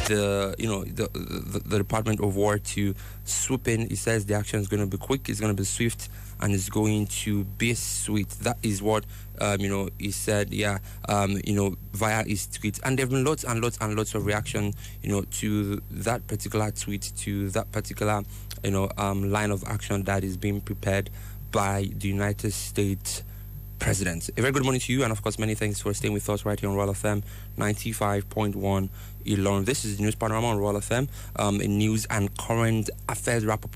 the Department of War to swoop in. He says the action is going to be quick, it's going to be swift, and it's going to be sweet. That is what he said. Via his tweet, and there have been lots and lots and lots of reaction, to that particular tweet, to that particular line of action that is being prepared by the United States President. A very good morning to you, and of course, many thanks for staying with us right here on Royal FM 95.1 Ilorin. This is the News Panorama on Royal FM, a news and current affairs wrap-up,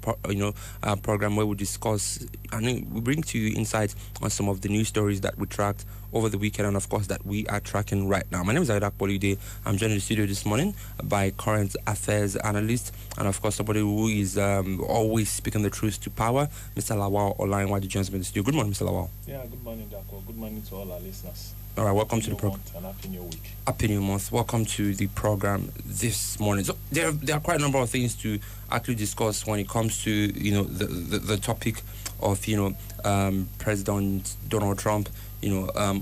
program where we discuss and we bring to you insights on some of the news stories that we tracked over the weekend, and of course that we are tracking right now. My name is Aida Polide. I'm joined in the studio this morning by current affairs analyst, and of course somebody who is always speaking the truth to power, Mr. Lawal Olarinwaju joins me in the studio. Good morning, Mr. Lawal. Yeah, good morning, Dako. Good morning to all our listeners. All right, welcome to the program. And happy new week. Happy new month. Welcome to the program this morning. So there are quite a number of things to actually discuss when it comes to the topic of President Donald Trump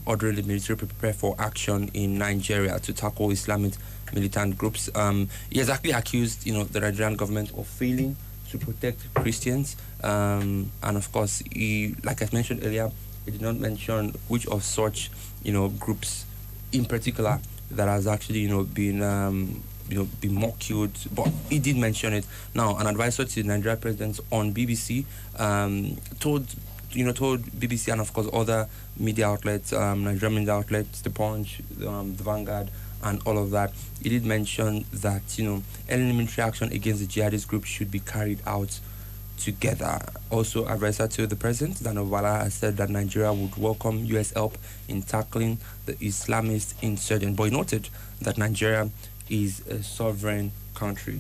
ordering the military to prepare for action in Nigeria to tackle Islamic militant groups. He has actually accused the Nigerian government of failing to protect Christians, and of course he, like I mentioned earlier, he did not mention which of such groups in particular that has actually been more killed, but he did mention it. Now, an advisor to the Nigerian president on BBC told BBC and of course other media outlets, Nigerian media outlets, The Punch, the Vanguard, and all of that. He did mention that any military action against the jihadist group should be carried out together. Also, advisor to the president, Dano Vala, has said that Nigeria would welcome U.S. help in tackling the Islamist insurgent, but he noted that Nigeria is a sovereign country.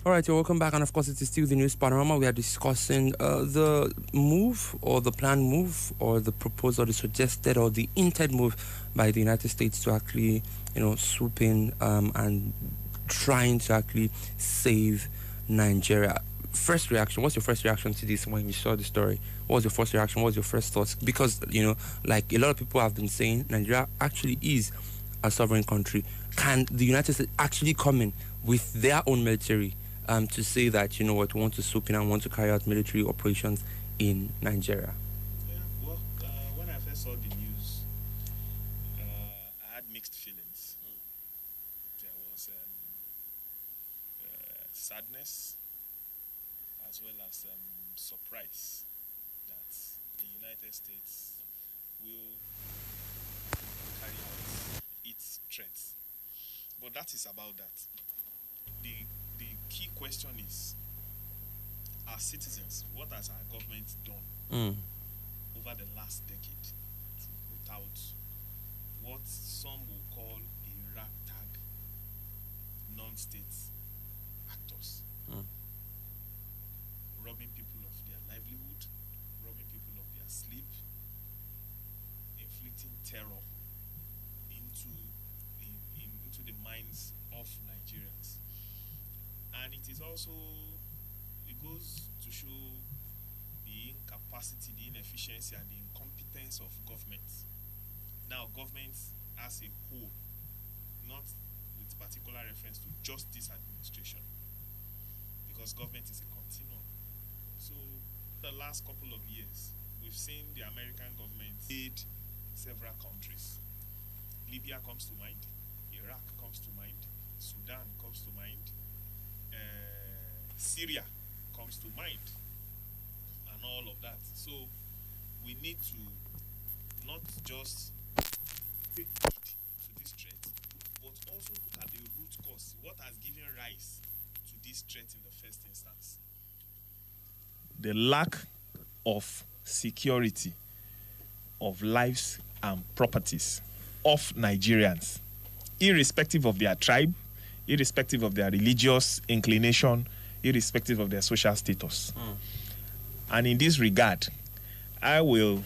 Alright, welcome back, and of course it is still the News Panorama. We are discussing the move, or the planned move, or the proposed, or the suggested, or the intended move by the United States to actually swoop in and trying to actually save Nigeria. First reaction, what's your first reaction to this when you saw the story? What was your first reaction? What was your first thoughts? Because like a lot of people have been saying, Nigeria actually is a sovereign country. Can the United States actually come in with their own military to say that, we want to swoop in and want to carry out military operations in Nigeria? Yeah, well, when I first saw the news, I had mixed feelings. There was sadness as well as surprise that the United States will carry out its threats. But that is about that. The key question is, as citizens, what has our government done over the last decade to root out what some will call a ragtag non-state actors, robbing people of their livelihood, robbing people of their sleep, inflicting terror into the minds of Nigerians. And it is also, it goes to show the incapacity, the inefficiency, and the incompetence of government. Now, government as a whole, not with particular reference to just this administration, because government is a continuum. So, the last couple of years, we've seen the American government aid several countries. Libya comes to mind, Iraq comes to mind, Sudan comes to mind, Syria comes to mind, and all of that. So we need to not just take heed to this threat, but also look at the root cause. What has given rise to this threat in the first instance? The lack of security of lives and properties of Nigerians, irrespective of their tribe, irrespective of their religious inclination, irrespective of their social status. And in this regard, I will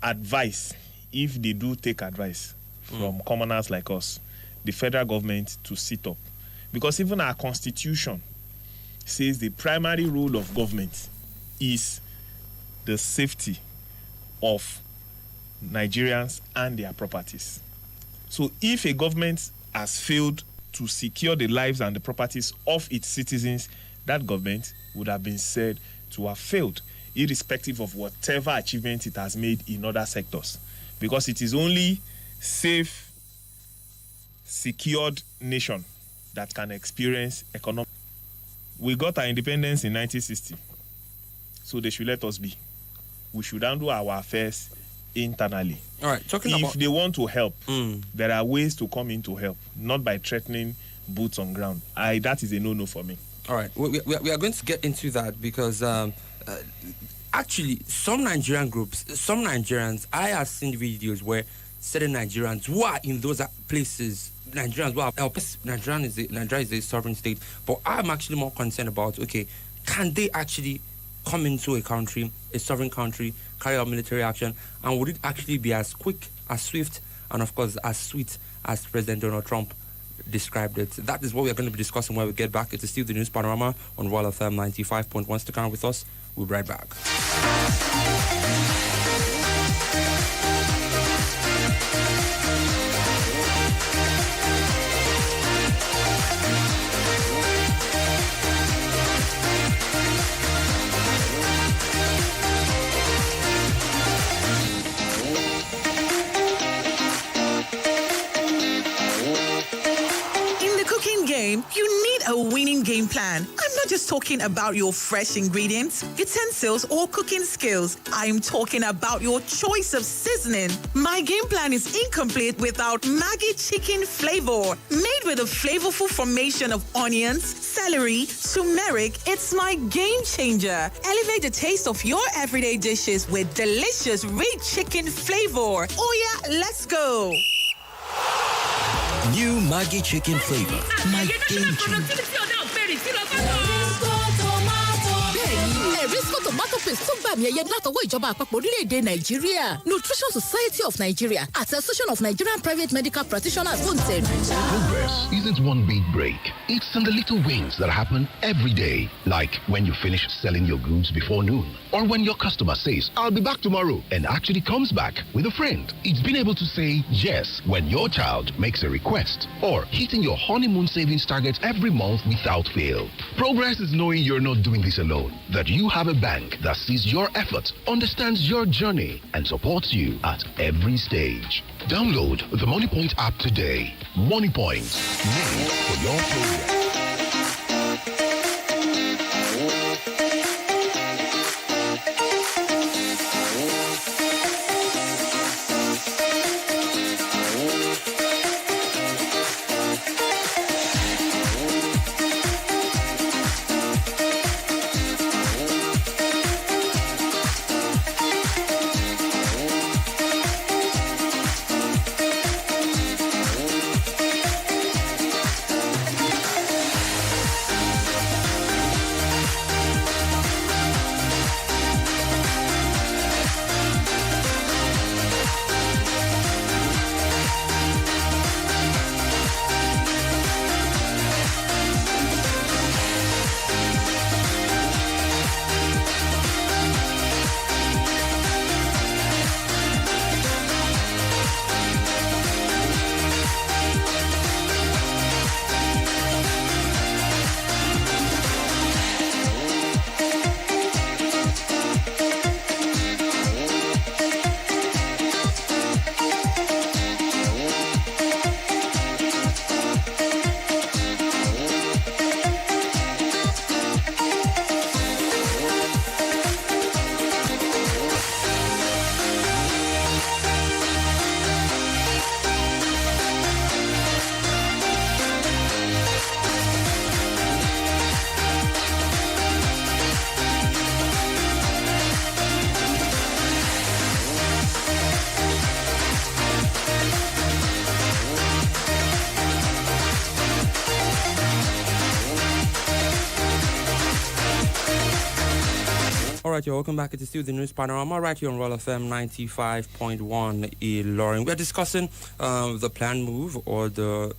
advise, if they do take advice from commoners like us, the federal government to sit up. Because even our constitution says the primary role of government is the safety of Nigerians and their properties. So if a government has failed to secure the lives and the properties of its citizens, that government would have been said to have failed, irrespective of whatever achievement it has made in other sectors. Because it is only safe, secured nation that can experience economic. We got our independence in 1960, so they should let us be. We should handle our affairs internally. All right, if they want to help, there are ways to come in to help, not by threatening boots on ground. That is a no-no for me. All right, we are going to get into that because actually some Nigerian groups, some Nigerians, I have seen videos where certain Nigerians who are in those places, Nigerians who are Nigeria is a sovereign state, but I'm actually more concerned about, okay, can they actually come into a country, a sovereign country, carry out military action, and would it actually be as quick, as swift, and of course as sweet as President Donald Trump described it? That is what we are going to be discussing when we get back. It is still the News Panorama on Royal FM 95.1. Stick around with us. We'll be right back. You need a winning game plan. I'm not just talking about your fresh ingredients, utensils, or cooking skills. I'm talking about your choice of seasoning. My game plan is incomplete without Maggi chicken flavor. Made with a flavorful formation of onions, celery, turmeric, it's my game changer. Elevate the taste of your everyday dishes with delicious rich chicken flavor. Oh yeah, let's go. New Maggi chicken flavor. My game changer. Erisco tomato paste tún gbà mí ẹ̀yẹ látọwọ́ ìjọba àpapọ̀ orílẹ̀-èdè Nàìjíríà. Nutrition Society of Nigeria àti Association of Nigerian Private Medical Practitioners fún tẹ̀lé. Progress isn't one big break. It's in the little wins that happen every day. Like when you finish selling your goods before noon. Or when your customer says, I'll be back tomorrow, and actually comes back with a friend. It's being able to say yes when your child makes a request. Or hitting your honeymoon savings target every month without fail. Progress is knowing you're not doing this alone. That you have a bank that sees your effort, understands your journey, and supports you at every stage. Download the MoneyPoint app today. MoneyPoint, made for your progress. right, you're welcome back. It is still the News Panorama right here on Royal FM 95.1 Ilorin. We're discussing the planned move or that,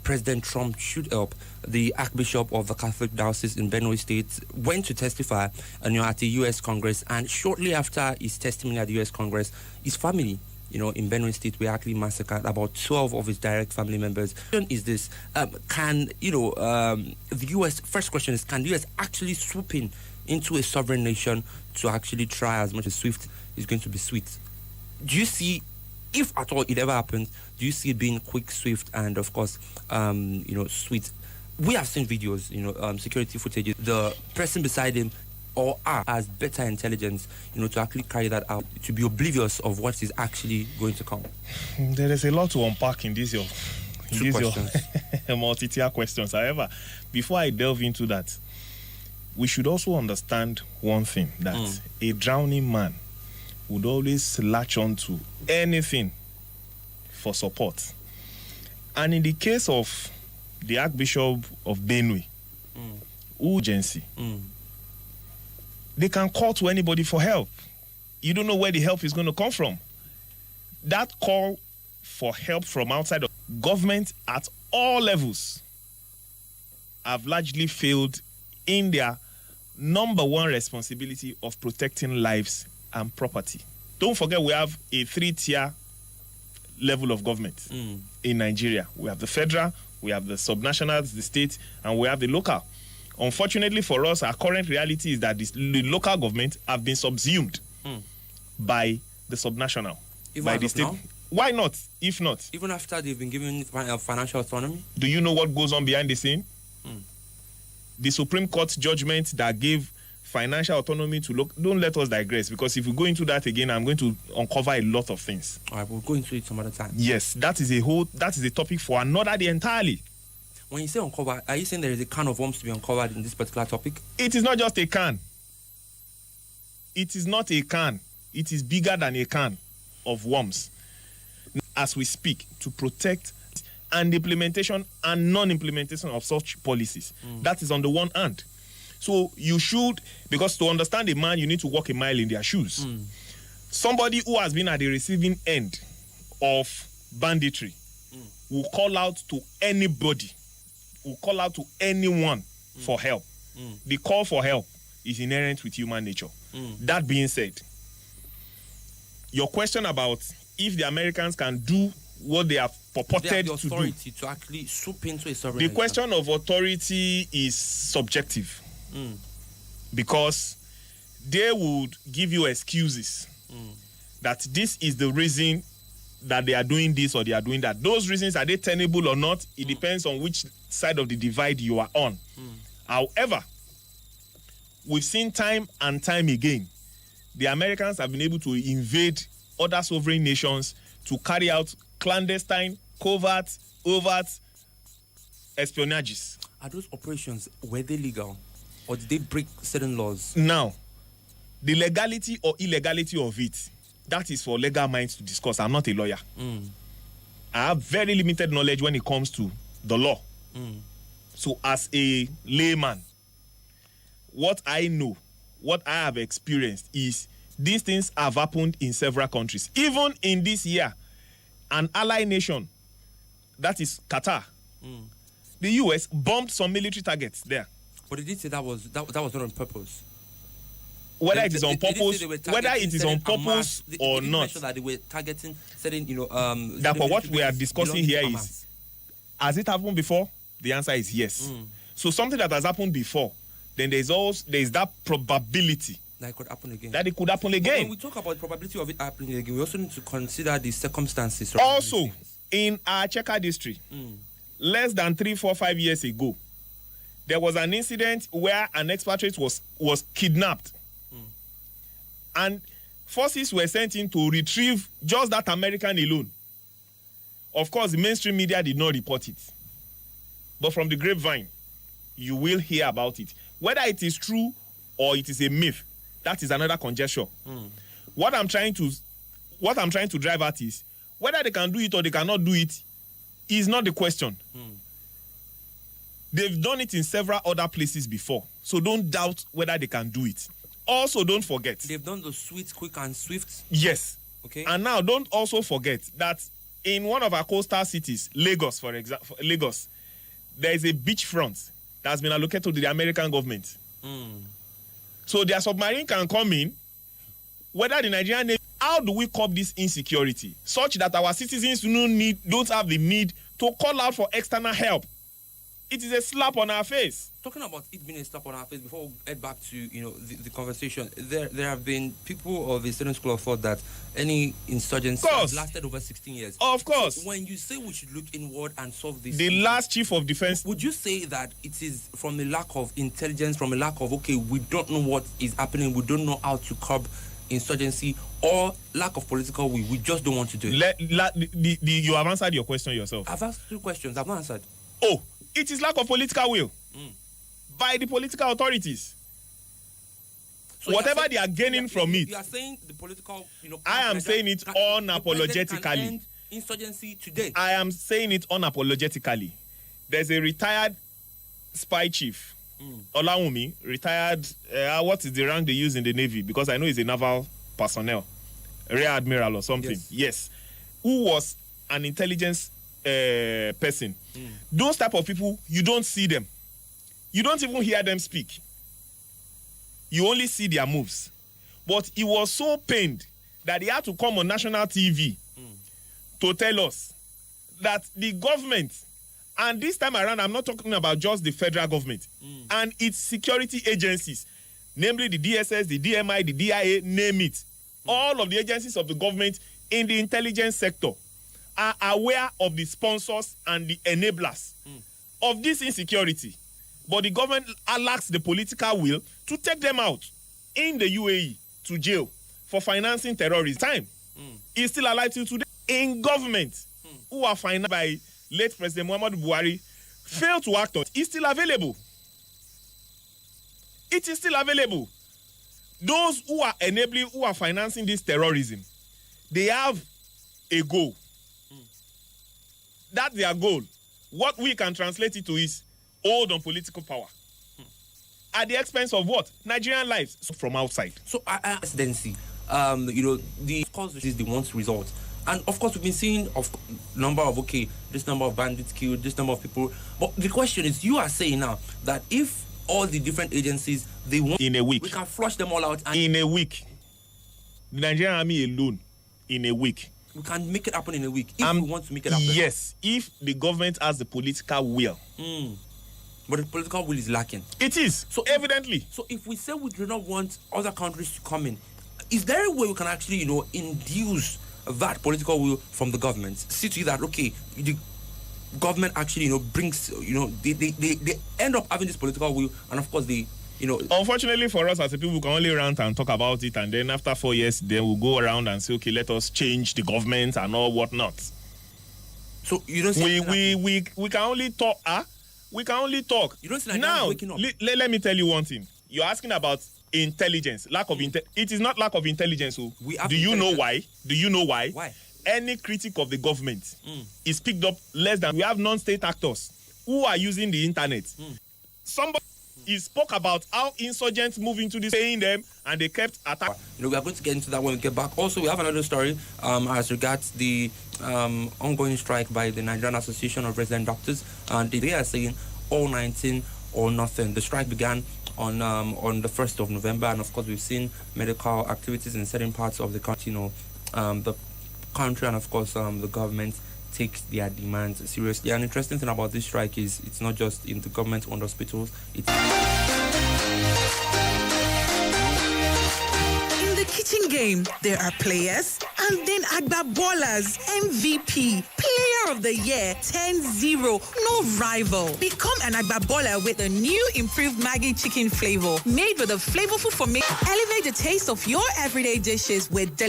President Trump should help. The Archbishop of the Catholic Diocese in Benue State went to testify at the U.S. Congress, and shortly after his testimony at the U.S. Congress, his family, in Benue State, were actually massacred. About 12 of his direct family members. The question is this: the U.S. First question is, can the U.S. actually swoop in into a sovereign nation to actually try as much as SWIFT is going to be sweet? Do you see, if at all it ever happens, do you see it being quick, swift, and of course, sweet? We have seen videos, security footage. The person beside him has better intelligence, to actually carry that out, to be oblivious of what is actually going to come. There is a lot to unpack in these your multi-tier questions. However, before I delve into that, we should also understand one thing, that a drowning man would always latch on to anything for support. And in the case of the Archbishop of Benue, urgency, they can call to anybody for help. You don't know where the help is going to come from. That call for help from outside of government at all levels have largely failed in their number one responsibility of protecting lives and property. Don't forget, we have a 3-tier level of government in Nigeria. We have the federal, we have the subnationals, the state, and we have the local. Unfortunately for us, our current reality is that the local government have been subsumed by the subnational, Even by the state. now? Why not? If not, Even after they've been given financial autonomy? do you know what goes on behind the scene? The Supreme Court judgment that gave financial autonomy to don't let us digress, because if we go into that again, I'm going to uncover a lot of things. All right, we'll go into it some other time. Yes, that is a topic for another day entirely. When you say uncover, are you saying there is a can of worms to be uncovered in this particular topic? It is not just a can. It is not a can. It is bigger than a can of worms. As we speak, to protect and implementation and non-implementation of such policies. That is on the one hand. So you should, because to understand a man, you need to walk a mile in their shoes. Somebody who has been at the receiving end of banditry will call out to anybody, will call out to anyone for help. The call for help is inherent with human nature. That being said, your question about if the Americans can do what they have purported they have the to do. authority to actually swoop into a sovereign The nation. question of authority is subjective, because they would give you excuses that this is the reason that they are doing this or they are doing that. Those reasons, are they tenable or not? It depends on which side of the divide you are on. However, we've seen time and time again, the Americans have been able to invade other sovereign nations to carry out clandestine, covert, overt espionages. Are those operations, were they legal? Or did they break certain laws? Now, the legality or illegality of it, that is for legal minds to discuss. I'm not a lawyer. I have very limited knowledge when it comes to the law. So as a layman, what I know, what I have experienced is these things have happened in several countries. Even in this year, an ally nation, that is Qatar, the US bombed some military targets there. But they did say that was not on purpose. Whether They- it is they- on they did say purpose, they were whether targeting it is on certain purpose Hamas. or They did not. mention that they were targeting certain, Therefore, what we are discussing here belonging to is, Hamas. has it happened before? The answer is yes. So something that has happened before, then there is that probability that it could happen again. that it could happen But again. when we talk about probability of it happening again, we also need to consider the circumstances. Also, in our Cheka district, less than 3, 4, 5 years ago, there was an incident where an expatriate was kidnapped. And forces were sent in to retrieve just that American alone. Of course, the mainstream media did not report it. But from the grapevine, you will hear about it. Whether it is true or it is a myth, that is another conjecture. What I'm trying to drive at is whether they can do it or they cannot do it is not the question. They've done it in several other places before. So don't doubt whether they can do it. Also, don't forget. They've done the sweet, quick, and swift. Yes. Okay. And now, don't also forget that in one of our coastal cities, Lagos, for example, Lagos, there is a beachfront that has been allocated to the American government. So their submarine can come in, whether the Nigerian Navy. How do we curb this insecurity such that our citizens don't have the need to call out for external help? It is a slap on our face. Talking about it being a slap on our face, before we head back to the conversation, there have been people of a certain school of thought that any insurgency has lasted over 16 years. Of course. So when you say we should look inward and solve this, the last chief of defense, would you say that it is from a lack of intelligence, from a lack of we don't know what is happening, we don't know how to curb insurgency, or lack of political will? We just don't want to do it. You have answered your question yourself. I've asked 2 questions. I've not answered. Oh, it is lack of political will by the political authorities. So whatever they are gaining from it. You are saying the political, I am saying it unapologetically. Insurgency today. I am saying it unapologetically. There's a retired spy chief, Olawumi, retired. What is the rank they use in the Navy? Because I know he's a naval personnel, Rear Admiral or something. Yes. Who was an intelligence person. Those type of people, you don't see them. You don't even hear them speak. You only see their moves. But he was so pained that he had to come on national TV to tell us that the government, and this time around, I'm not talking about just the federal government, and its security agencies, namely the DSS, the DMI, the DIA, name it. All of the agencies of the government in the intelligence sector are aware of the sponsors and the enablers of this insecurity. But the government lacks the political will to take them out in the UAE to jail for financing terrorism. Time is still alive till today. In government, who are financed by late President Muhammadu Buhari, fail to act on it. It's still available. It is still available. Those who are enabling, who are financing this terrorism, they have a goal. That's their goal. What we can translate it to is hold on political power. At the expense of what? Nigerian lives from outside. So, presidency, the cause is the one's result. And of course, we've been seeing this number of bandits killed, this number of people. But the question is, you are saying now that if all the different agencies, they want in a week, we can flush them all out. And in a week. The Nigerian army alone, in a week. We can make it happen in a week if we want to make it happen. Yes, if the government has the political will. But the political will is lacking. It is, so evidently. So if we say we do not want other countries to come in, is there a way we can actually, induce that political will from the government? See to you that, the government actually, brings, they end up having this political will, and of course they, Unfortunately for us as a people, we can only rant and talk about it, and then after 4 years, then we'll go around and say, okay, let us change the government and all whatnot. So you don't see we can only talk. We can only talk. You don't see now. Waking up. Let me tell you one thing. You're asking about intelligence, lack of it is not lack of intelligence. So do you know why? Do you know why? Why? Any critic of the government is picked up less than. We have non-state actors who are using the internet. Somebody he spoke about how insurgents move into this, paying them, and they kept attacking. We are going to get into that when we get back. Also, we have another story as regards the ongoing strike by the Nigerian Association of Resident Doctors, and they are saying all 19 or nothing. The strike began on the 1st of November, and of course we've seen medical activities in certain parts of the country. The country and of course the government take their demands seriously. An interesting thing about this strike is it's not just in the government-owned hospitals. It's in the kitchen game, there are players and then Agba Ballers, MVP, Player of the Year, 10-0, no rival. Become an Agba Baller with a new improved Maggi chicken flavor made with a flavorful formation. Elevate the taste of your everyday dishes with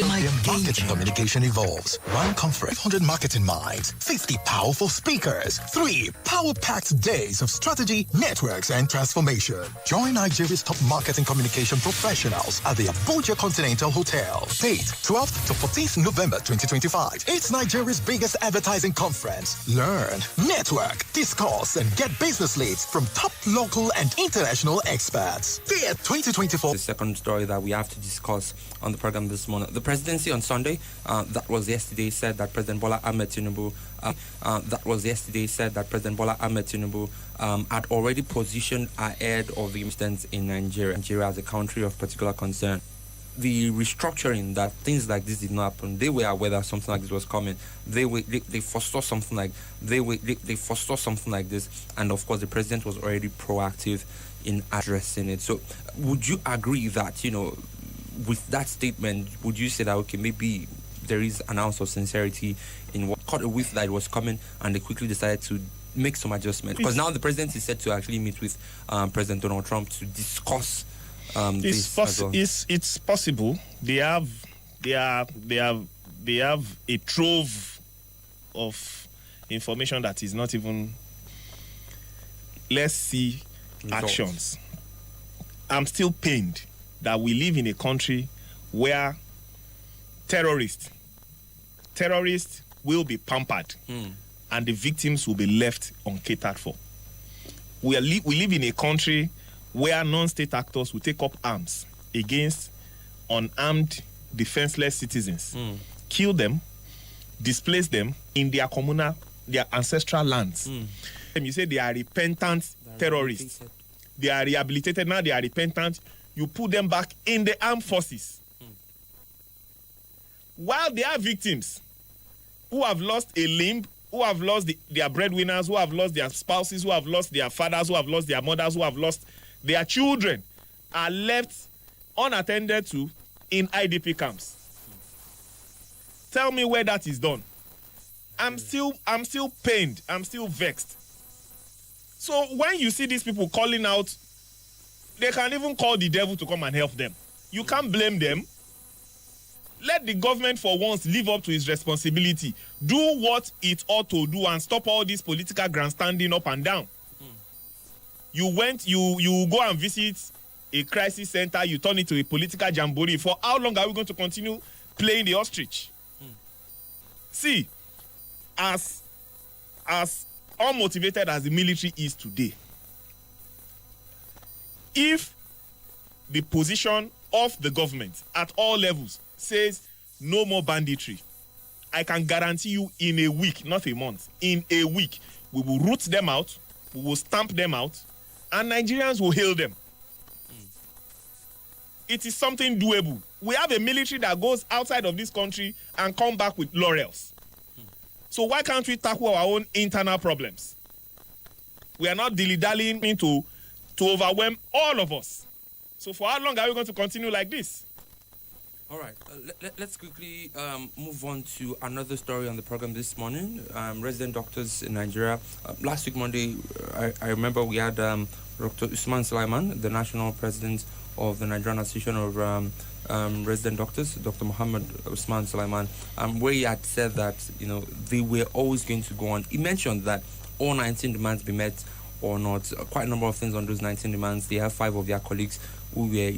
Marketing communication evolves. One conference, 100 marketing minds, 50 powerful speakers, 3 power-packed days of strategy, networks, and transformation. Join Nigeria's top marketing communication professionals at the Abuja Continental Hotel. Date 12th to 14th 5th November 2025. It's Nigeria's biggest advertising conference. Learn, network, discuss, and get business leads from top local and international experts. Fair 2024. The second story that we have to discuss on the program this morning. The presidency on Sunday, that was yesterday, said that President Bola Ahmed Tinubu had already positioned ahead of the instance in Nigeria as a country of particular concern. The restructuring, that things like this did not happen. They were aware that something like this was coming. They foresaw something like this, and of course the president was already proactive in addressing it. So, would you agree that, with that statement, would you say that okay, maybe there is an ounce of sincerity in what caught a whiff that it was coming, and they quickly decided to make some adjustments? Because now the president is set to actually meet with President Donald Trump to discuss. It's possible. They have a trove of information that is not even. Let's see actions. I'm still pained that we live in a country where terrorists will be pampered and the victims will be left uncatered for. We live in a country where non-state actors will take up arms against unarmed, defenseless citizens, kill them, displace them in their ancestral lands. You say they are repentant terrorists. They are rehabilitated, now they are repentant. You put them back in the armed forces. While they are victims who have lost a limb, who have lost their breadwinners, who have lost their spouses, who have lost their fathers, who have lost their mothers, who have lost their children, are left unattended to in IDP camps. Tell me where that is done. I'm still pained. I'm still vexed. So when you see these people calling out, they can even call the devil to come and help them. You can't blame them. Let the government for once live up to its responsibility. Do what it ought to do and stop all this political grandstanding up and down. You go and visit a crisis center, you turn it to a political jamboree. For how long are we going to continue playing the ostrich? See, as unmotivated as the military is today, if the position of the government at all levels says no more banditry, I can guarantee you in a week, not a month, in a week, we will root them out, we will stamp them out, and Nigerians will hail them. It is something doable. We have a military that goes outside of this country and come back with laurels. So why can't we tackle our own internal problems? We are not dilly-dallying to overwhelm all of us. So for how long are we going to continue like this? All right, let's quickly move on to another story on the program this morning. Resident doctors in Nigeria. Last week, Monday, I remember we had Dr. Usman Sulaiman, the national president of the Nigerian Association of Resident Doctors, Dr. Muhammad Usman Sulaiman, where he had said that, they were always going to go on. He mentioned that all 19 demands be met or not. Quite a number of things on those 19 demands. They have 5 of their colleagues who were,